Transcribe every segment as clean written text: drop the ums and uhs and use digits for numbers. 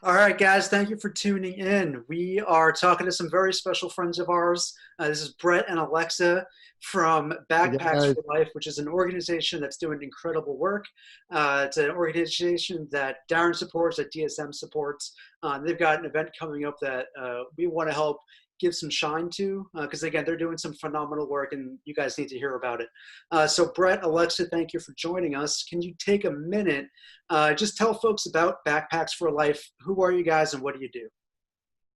All right, guys, thank you for tuning in. We are talking to some very special friends of ours. This is Brett and Alexa from Hey Backpacks guys, for Life, which is an organization that's doing incredible work. It's an organization that Darren supports, that DSM supports. They've got an event coming up that we want to help give some shine to because, again, they're doing some phenomenal work and you guys need to hear about it. So, Brett, Alexa, thank you for joining us. Can you take a minute? Just tell folks about Backpacks for Life. Who are you guys and what do you do?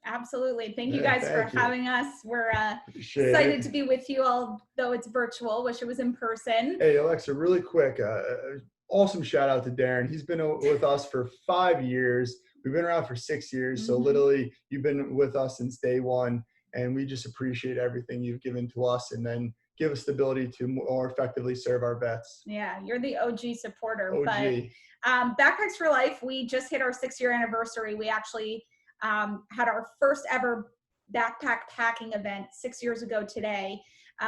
Absolutely. Thank you yeah, guys for thank you. having us. We're Appreciate excited it. to be with you, although it's virtual. Wish it was in person. Hey Alexa, really quick, awesome shout out to Darren. He's been with us for 5 years. We've been around for 6 years, so literally you've been with us since day one, and we just appreciate everything you've given to us, and then give us the ability to more effectively serve our vets. Yeah, you're the OG supporter. But OG. Backpacks for Life, we just hit our 6-year anniversary. We actually had our first ever backpack packing event 6 years ago today,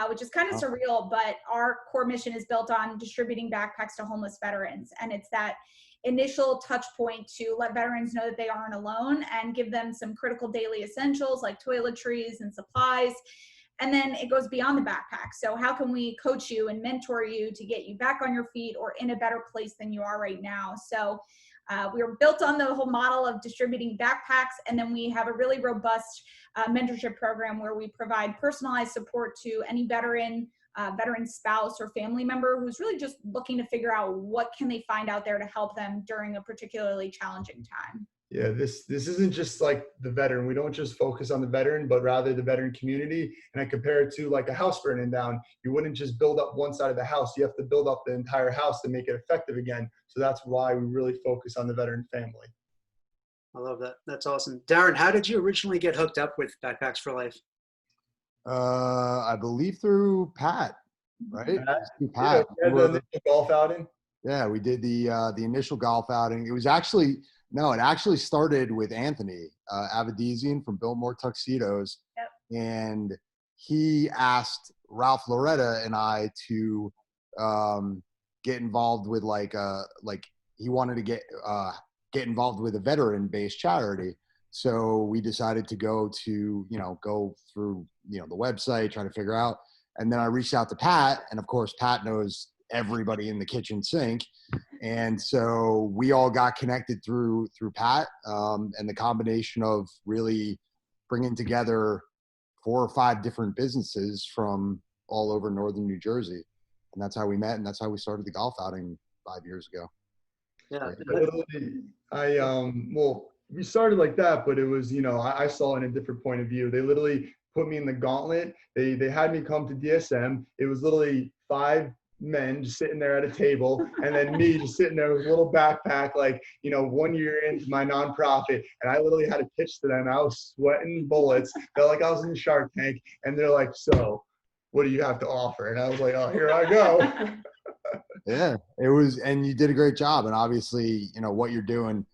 which is kind of surreal, but our core mission is built on distributing backpacks to homeless veterans. And it's that initial touch point to let veterans know that they aren't alone and give them some critical daily essentials like toiletries and supplies. And then it goes beyond the backpack. So how can we coach you and mentor you to get you back on your feet or in a better place than you are right now? So we were built on the whole model of distributing backpacks, and then we have a really robust mentorship program where we provide personalized support to any veteran, veteran spouse or family member who's really just looking to figure out what can they find out there to help them during a particularly challenging time. Yeah, this isn't just like the veteran. We don't just focus on the veteran, but rather the veteran community. And I compare it to like a house burning down. You wouldn't just build up one side of the house. You have to build up the entire house to make it effective again. So that's why we really focus on the veteran family. I love that. That's awesome. Darren, how did you originally get hooked up with Backpacks for Life? I believe through Pat, right? It was through Yeah. Pat. Yeah, The initial golf outing. Yeah, we did the initial golf outing. It was actually no, it actually started with Anthony Avedisian from Biltmore Tuxedos, Yep. and he asked Ralph Loretta and I to get involved with like he wanted to get involved with a veteran-based charity. So we decided to go through the website, trying to figure out. And then I reached out to Pat, and of course Pat knows everybody in the kitchen sink. And so we all got connected through Pat, and the combination of really bringing together 4 or 5 different businesses from all over northern New Jersey. And that's how we met, and that's how we started the golf outing 5 years ago. Yeah. Well, we started like that, but it was, I saw it in a different point of view. They literally put me in the gauntlet. They had me come to DSM. It was literally 5 men just sitting there at a table, and then me just sitting there with a little backpack, 1 year into my nonprofit. And I literally had to pitch to them. I was sweating bullets. Felt like I was in the Shark Tank. And they're like, "So what do you have to offer?" And I was like, "Oh, here I go." Yeah, it was, and you did a great job. And obviously, what you're doing,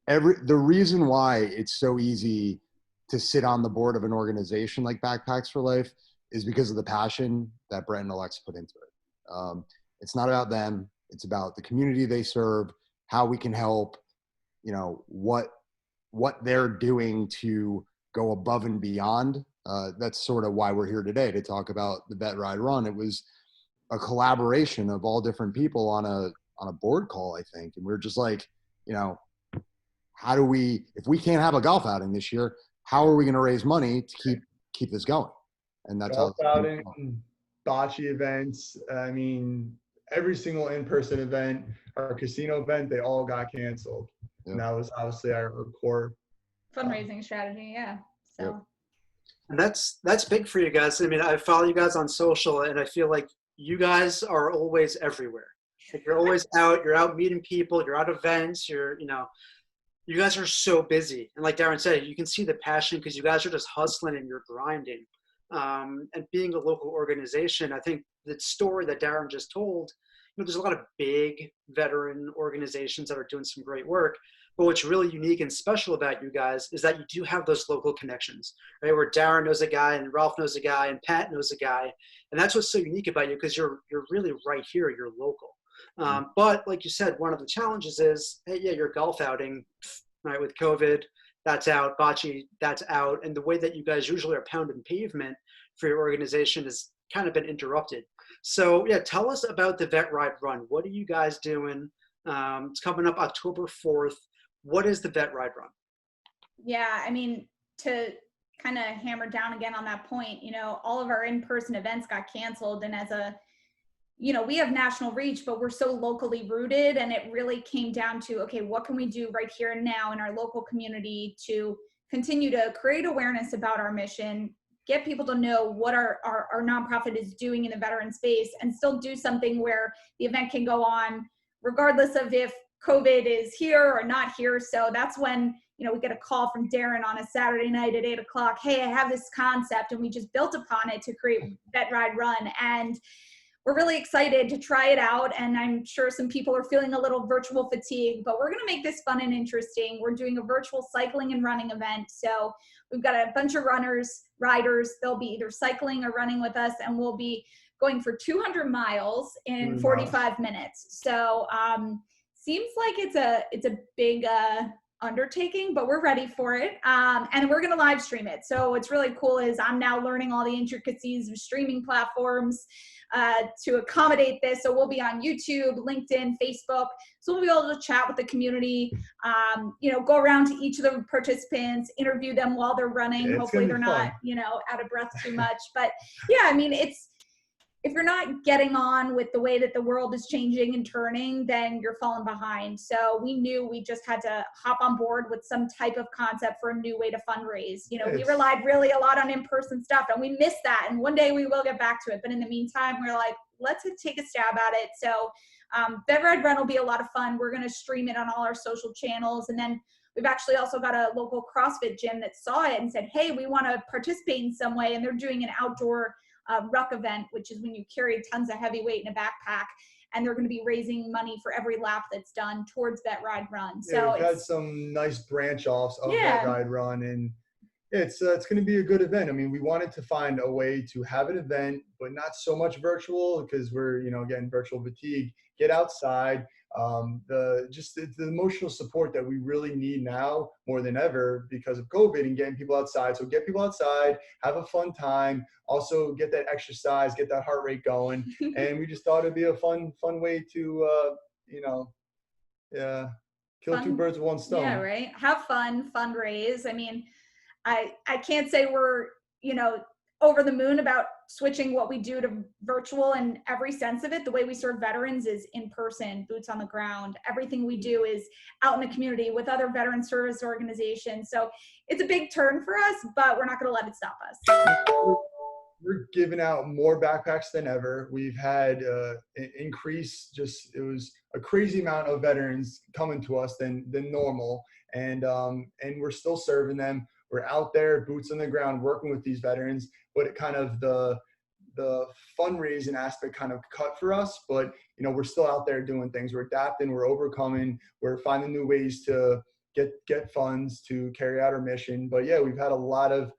the reason why it's so easy to sit on the board of an organization like Backpacks for Life is because of the passion that Brett and Alexa put into it. It's not about them. It's about the community they serve, how we can help, what they're doing to go above and beyond. That's sort of why we're here today, to talk about the VETRideRun. It was a collaboration of all different people on a board call, I think. And we're just like, how do we, if we can't have a golf outing this year, how are we going to raise money to keep this going? And that's golf outing, bocce events. I mean, every single in-person event, our casino event, they all got canceled. Yeah. And that was obviously our core Fundraising strategy. Yeah. So. Yep. And that's big for you guys. I mean, I follow you guys on social, and I feel like you guys are always everywhere. Like you're always out. You're out meeting people. You're at events. You guys are so busy. And like Darren said, you can see the passion because you guys are just hustling and you're grinding. And being a local organization, I think the story that Darren just told, there's a lot of big veteran organizations that are doing some great work. But what's really unique and special about you guys is that you do have those local connections, right? Where Darren knows a guy and Ralph knows a guy and Pat knows a guy. And that's what's so unique about you because you're really right here. You're local. But like you said, one of the challenges is, hey, yeah, your golf outing, right? With COVID, that's out. Bocce, that's out. And the way that you guys usually are pounding pavement for your organization has kind of been interrupted. So yeah, tell us about the Vet Ride Run. What are you guys doing? It's coming up October 4th. What is the Vet Ride Run? Yeah, I mean, to kind of hammer down again on that point, all of our in-person events got canceled. And as a, we have national reach, but we're so locally rooted. And it really came down to, okay, what can we do right here and now in our local community to continue to create awareness about our mission, get people to know what our nonprofit is doing in the veteran space, and still do something where the event can go on regardless of if COVID is here or not here. So that's when, we get a call from Darren on a Saturday night at 8:00. Hey, I have this concept, and we just built upon it to create Vet Ride Run. And we're really excited to try it out. And I'm sure some people are feeling a little virtual fatigue, but we're going to make this fun and interesting. We're doing a virtual cycling and running event. So we've got a bunch of riders. They'll be either cycling or running with us, and we'll be going for 200 miles in 45 minutes. So seems like it's a big undertaking, but we're ready for it. And we're going to live stream it. So what's really cool is I'm now learning all the intricacies of streaming platforms to accommodate this. So we'll be on YouTube, LinkedIn, Facebook. So we'll be able to chat with the community, go around to each of the participants, interview them while they're running. Hopefully they're not, out of breath too much. But yeah, I mean, if you're not getting on with the way that the world is changing and turning, then you're falling behind. So we knew we just had to hop on board with some type of concept for a new way to fundraise. We relied really a lot on in-person stuff, and we missed that. And one day we will get back to it. But in the meantime, we're like, let's take a stab at it. So Vet Ride Run will be a lot of fun. We're going to stream it on all our social channels. And then we've actually also got a local CrossFit gym that saw it and said, hey, we want to participate in some way. And they're doing an outdoor ruck event, which is when you carry tons of heavy weight in a backpack, and they're going to be raising money for every lap that's done towards Vet Ride Run. So we've had some nice branch offs of Vet Ride Run, and it's going to be a good event. I mean, we wanted to find a way to have an event, but not so much virtual, because we're getting virtual fatigue. Get outside. The emotional support that we really need now more than ever because of COVID and getting people outside. So get people outside, have a fun time, also get that exercise, get that heart rate going. And we just thought it'd be a fun way to, kill two birds with one stone. Yeah, right. Have fun, fundraise. I mean, I can't say we're, over the moon about switching what we do to virtual in every sense of it. The way we serve veterans is in person, boots on the ground. Everything we do is out in the community with other veteran service organizations. So it's a big turn for us, but we're not going to let it stop us. We're giving out more backpacks than ever. We've had an increase. It was a crazy amount of veterans coming to us than normal, and we're still serving them. We're out there, boots on the ground, working with these veterans, but it kind of the fundraising aspect kind of cut for us. But we're still out there doing things. We're adapting. We're overcoming. We're finding new ways to get funds to carry out our mission. But yeah, we've had a lot of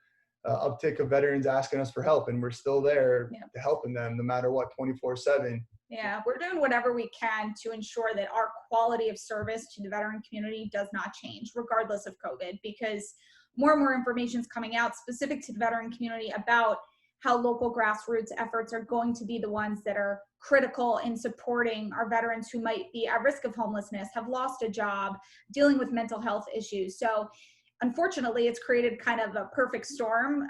uptick of veterans asking us for help, and we're still there to helping them no matter what, 24/7. Yeah, we're doing whatever we can to ensure that our quality of service to the veteran community does not change regardless of COVID, because more and more information is coming out specific to the veteran community about how local grassroots efforts are going to be the ones that are critical in supporting our veterans who might be at risk of homelessness, have lost a job, dealing with mental health issues. So unfortunately, it's created kind of a perfect storm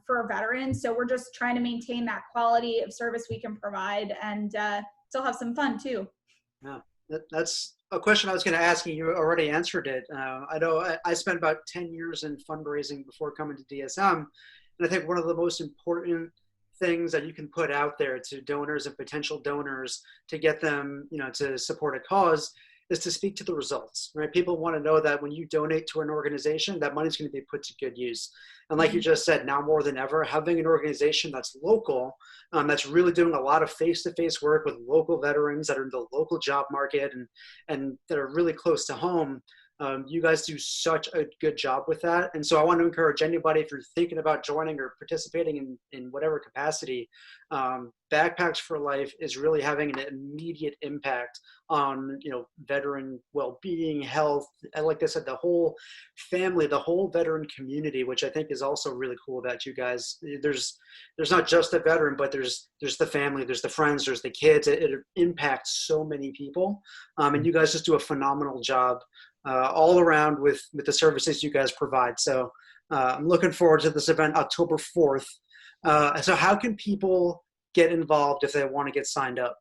for our veterans. So we're just trying to maintain that quality of service we can provide and still have some fun too. Yeah, that's a question I was going to ask you. You already answered it. I know I spent about 10 years in fundraising before coming to DSM. And I think one of the most important things that you can put out there to donors and potential donors to get them, to support a cause is to speak to the results, right? People want to know that when you donate to an organization, that money's going to be put to good use. And like you just said, now more than ever, having an organization that's local, that's really doing a lot of face-to-face work with local veterans that are in the local job market and that are really close to home, You guys do such a good job with that. And so I want to encourage anybody, if you're thinking about joining or participating in whatever capacity, Backpacks for Life is really having an immediate impact on, veteran well-being, health, and like I said, the whole family, the whole veteran community, which I think is also really cool about you guys. There's not just the veteran, but there's the family, there's the friends, there's the kids. It impacts so many people. And you guys just do a phenomenal job all around with the services you guys provide. So I'm looking forward to this event October 4th. So how can people get involved if they want to get signed up?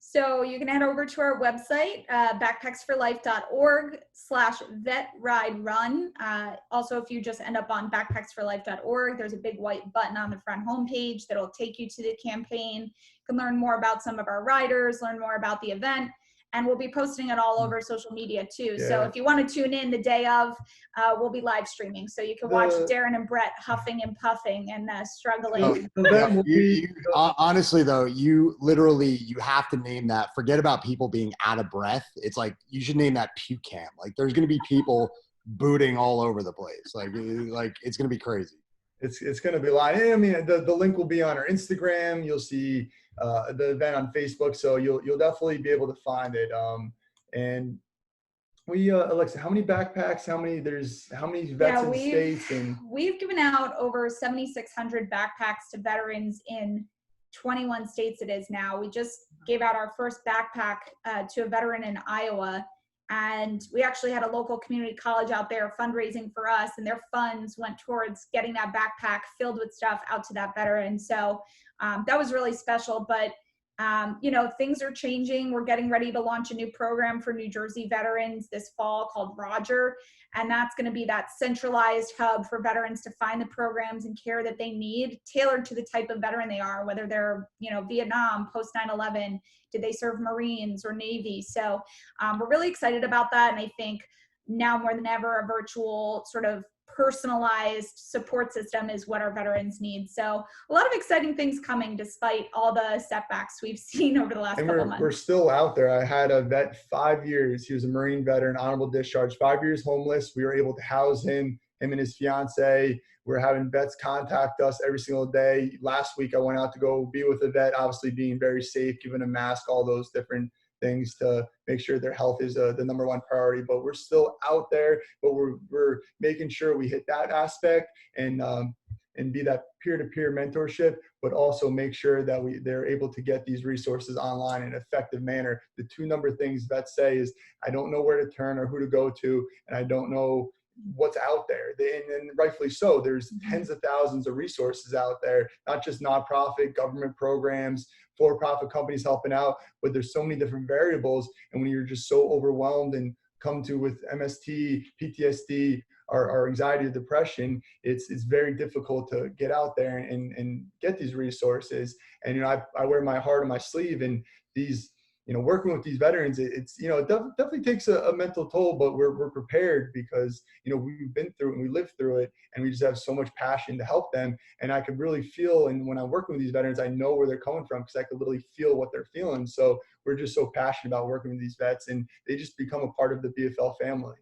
So you can head over to our website, backpacksforlife.org/VETRideRun. Also, if you just end up on backpacksforlife.org, there's a big white button on the front homepage that'll take you to the campaign. You can learn more about some of our riders, learn more about the event, and we'll be posting it all over social media too. Yeah. So if you want to tune in the day of, we'll be live streaming. So you can watch Darren and Brett huffing and puffing and struggling. Honestly, though, you have to name that. Forget about people being out of breath. It's like you should name that puke camp. Like there's going to be people booting all over the place. Like it's going to be crazy. It's going to be a lot. I mean, the link will be on our Instagram. You'll see the event on Facebook, so you'll definitely be able to find it. And we, Alexa, how many backpacks? How many vets in states? And we've given out over 7,600 backpacks to veterans in 21 states. It is now. We just gave out our first backpack to a veteran in Iowa. And we actually had a local community college out there fundraising for us, and their funds went towards getting that backpack filled with stuff out to that veteran. So that was really special. But, things are changing. We're getting ready to launch a new program for New Jersey veterans this fall called Roger. And that's going to be that centralized hub for veterans to find the programs and care that they need, tailored to the type of veteran they are, whether they're, Vietnam, post 9/11, did they serve Marines or Navy? So we're really excited about that. And I think now more than ever, a virtual sort of personalized support system is what our veterans need. So a lot of exciting things coming despite all the setbacks we've seen over the last couple of months. We're still out there. I had a vet 5 years. He was a Marine veteran, honorable discharge, 5 years homeless. We were able to house him and his fiance. We're having vets contact us every single day. Last week, I went out to go be with a vet, obviously being very safe, giving a mask, all those different things to make sure their health is the number one priority. But we're still out there, but we're making sure we hit that aspect and be that peer-to-peer mentorship, but also make sure that they're able to get these resources online in an effective manner. The two number things vets say is, I don't know where to turn or who to go to, and I don't know what's out there. And rightfully so. There's tens of thousands of resources out there, not just nonprofit, government programs, for-profit companies helping out, but there's so many different variables. And when you're just so overwhelmed and come to with MST, PTSD, or anxiety or depression, it's very difficult to get out there and get these resources. And, I wear my heart on my sleeve, and these, working with these veterans, it definitely takes a mental toll, but we're prepared because, we've been through it and we lived through it, and we just have so much passion to help them. And I could really feel, and when I'm working with these veterans, I know where they're coming from because I could literally feel what they're feeling. So we're just so passionate about working with these vets, and they just become a part of the BFL family.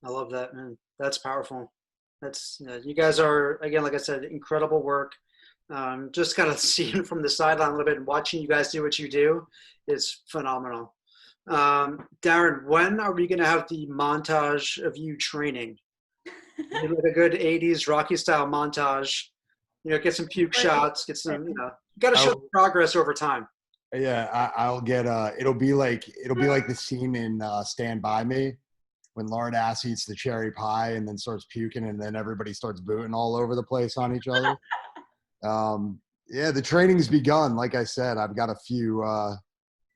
I love that, man. That's powerful. That's you guys are, again, like I said, incredible work. Just kind of seeing from the sideline a little bit and watching you guys do what you do is phenomenal. Darren, when are we going to have the montage of you training? Maybe like a good 80s Rocky style montage. Get some puke shots, get some, you got to show progress over time. Yeah, I'll get it'll be like the scene in Stand By Me when Lauren Ass eats the cherry pie and then starts puking, and then everybody starts booting all over the place on each other. Yeah, the training's begun. Like I said, I've got a few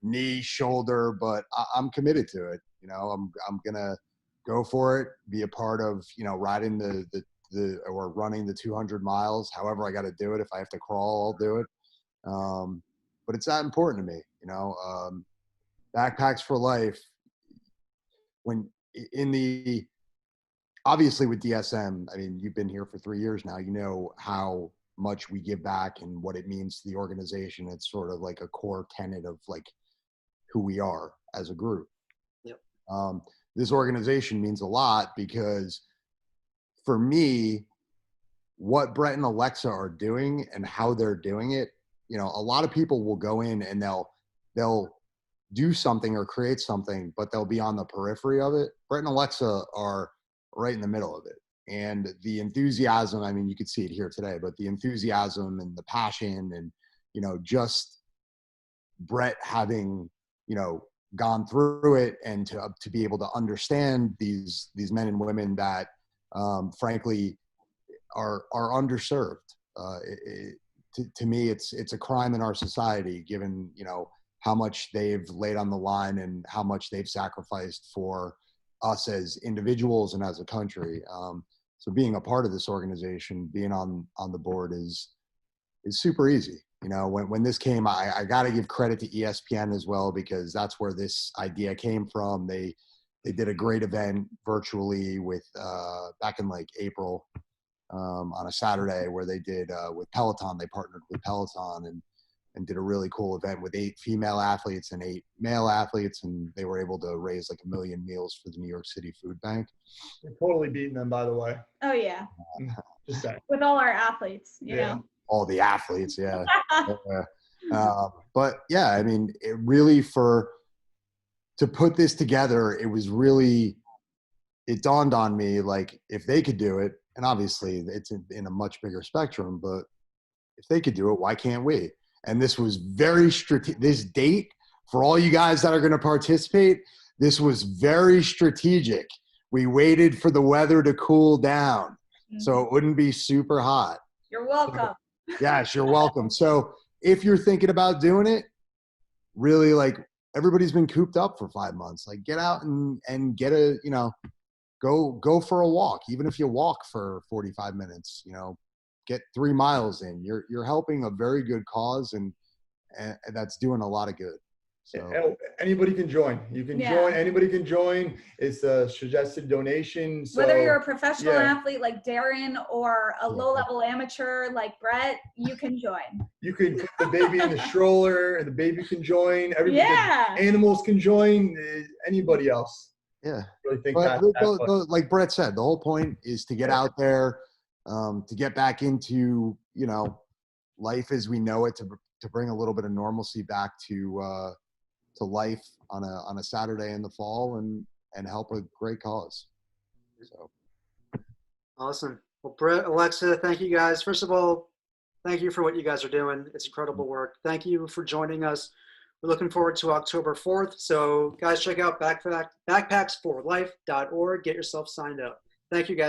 knee, shoulder, but I'm committed to it. I'm gonna go for it, be a part of, riding or running the 200 miles. However I got to do it. If I have to crawl, I'll do it. But it's that important to me. Backpacks for Life. When obviously with DSM, I mean, you've been here for 3 years now. You know how much we give back and what it means to the organization. It's sort of like a core tenet of like who we are as a group. Yep. this organization means a lot, because for me, what Brett and Alexa are doing and how they're doing it, you know, a lot of people will go in and they'll do something or create something, but they'll be on the periphery of it. Brett and Alexa are right in the middle of it. And the enthusiasm, I mean, you could see it here today, but the enthusiasm and the passion and, you know, just Brett having, you know, gone through it, and to be able to understand these men and women that, frankly, are underserved. To me, it's a crime in our society, given, you know, how much they've laid on the line and how much they've sacrificed for us as individuals and as a country. So being a part of this organization, being on the board is super easy. You know, when this came, I got to give credit to ESPN as well, because that's where this idea came from. They did a great event virtually with back in like April, on a Saturday, where they did with Peloton. They partnered with Peloton and did a really cool event with 8 female athletes and 8 male athletes, and they were able to raise like 1 million meals for the New York City Food Bank. We're totally beating them, by the way. Oh yeah. Just saying. With all our athletes, you know. All the athletes, yeah. But yeah, I mean, it really, to put this together, it dawned on me, like, if they could do it, and obviously it's in a much bigger spectrum, but if they could do it, why can't we? And this was very strategic. This date, for all you guys that are going to participate, this was very strategic. We waited for the weather to cool down, so it wouldn't be super hot. You're welcome. Yes, you're welcome. So if you're thinking about doing it, really, like, everybody's been cooped up for 5 months. Like, get out and get a, you know, go for a walk. Even if you walk for 45 minutes, you know, get 3 miles in. You're helping a very good cause, and that's doing a lot of good. So anybody can join. You can join. Anybody can join. It's a suggested donation. So, whether you're a professional athlete like Darren or a low-level amateur like Brett, you can join. You can put the baby in the stroller, and the baby can join. Everybody, Yeah. animals can join. Anybody else? Yeah. Really think but like Brett said, the whole point is to get out there, to get back into, you know, life as we know it, to bring a little bit of normalcy back to life on a Saturday in the fall, and help a great cause. So Awesome. Well, Brett, Alexa, thank you guys. First of all, thank you for what you guys are doing. It's incredible work. Thank you for joining us. We're looking forward to October 4th. So guys, check out backpacksforlife.org. Get yourself signed up. Thank you guys.